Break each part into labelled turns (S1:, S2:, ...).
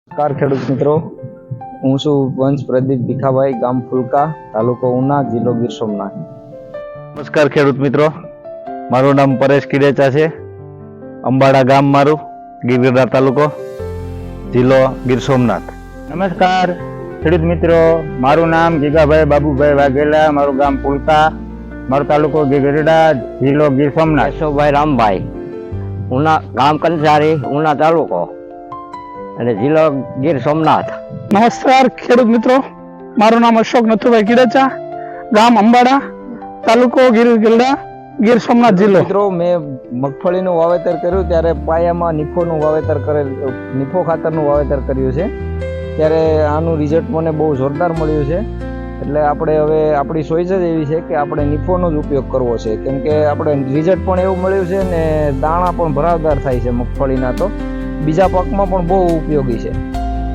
S1: નમસ્કાર ખેડૂત મિત્રો, હું છું વંશ પ્રદીપ ભીખાભાઈ, ગામ ફુલકા, તાલુકો ઉના, જિલ્લો ગીર સોમનાથ.
S2: નમસ્કાર ખેડૂત મિત્રો, મારું નામ પરેશ કિરેચા છે. અંબાડા ગામ મારું, ગીરગઢડા તાલુકો, જિલ્લો ગીર સોમનાથ.
S3: નમસ્કાર ખેડૂત મિત્રો, મારું નામ જીગાભાઈ બાબુભાઈ વાઘેલા, મારું ગામ ફુલકા, મારો તાલુકો ગીરગઢડા, જિલ્લો ગીર સોમનાથ.
S4: કેશવભાઈ રામભાઈ, ઉના ગામ કંસારી, ઉના તાલુકો અને જિલ્લો ગીર સોમનાથ.
S5: નમસ્કાર ખેડૂત મિત્રો, મારું નામ અશોક નથુભાઈ કિરેચા, ગામ અંબાડા, તાલુકો ગીરગઢડા, ગીર સોમનાથ જિલ્લો.
S1: મિત્રો, મેં મગફળીનું વાવેતર કર્યું ત્યારે પાયામાં નિફોનું વાવેતર કરેલ, નિફો ખાતરનું વાવેતર કર્યું છે. ત્યારે આનું રિઝલ્ટ મને બહુ જોરદાર મળ્યું છે. એટલે આપણે હવે આપણી ચોઈસ જ એવી છે કે આપણે નિફોનો જ ઉપયોગ કરવો છે, કેમ કે આપણે રિઝલ્ટ પણ એવું મળ્યું છે ને દાણા પણ ભરાવદાર થાય છે મગફળીના, તો બીજા પાકમાં પણ બહુ ઉપયોગી છે.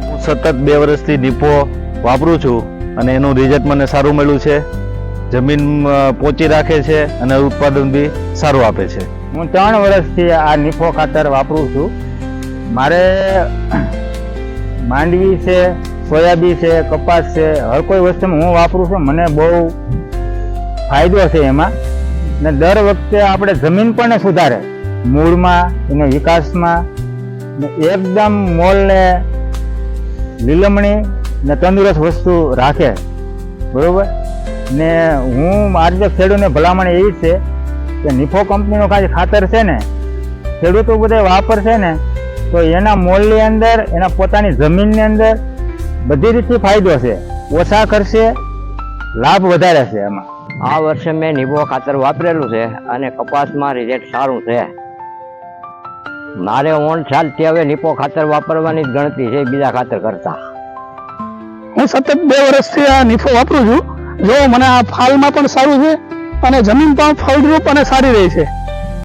S2: હું સતત 2 વર્ષથી નિફો વાપરું છું અને એનું રિઝલ્ટ મને સારું મળ્યું છે. જમીન પોચી રાખે છે અને ઉત્પાદન બી સારું આપે છે.
S3: હું 3 વર્ષથી આ નિફો ખાતર વાપરું છું. મારે માંડવી છે, સોયાબીન છે, કપાસ છે, હર કોઈ વસ્તુમાં હું વાપરું છું. મને બહુ ફાયદો છે એમાં. ને દર વખતે આપણે જમીન પણ સુધારે, મૂળમાં, એના વિકાસમાં, ને એકદમ મોલને લીલમણી ને તંદુરસ્ત વસ્તુ રાખે, બરોબર. ને હું મારી તો ખેડૂતને ભલામણ એવી છે કે નિફો કંપનીનો કાંઈ ખાતર છે ને ખેડૂતો બધા વાપરશે ને તો એના મોલની અંદર, એના પોતાની જમીનની અંદર બધી રીતે ફાયદો છે. ઓછા ખર્ચે લાભ વધારે છે એમાં.
S4: આ વર્ષે મેં નિફો ખાતર વાપરેલું છે અને કપાસમાં રિઝલ્ટ સારું છે. મારે 9 સાલથી હવે નિફો ખાતર વાપરવાની જ ગણતરી છે, બીજા ખાતર કરતા.
S5: હું સતત 2 વર્ષથી આ નિફો વાપરું છું. જો મને આ ફાલમાં પણ સારું છે અને જમીન પણ ફળદ્રુપ અને સારી રહી છે.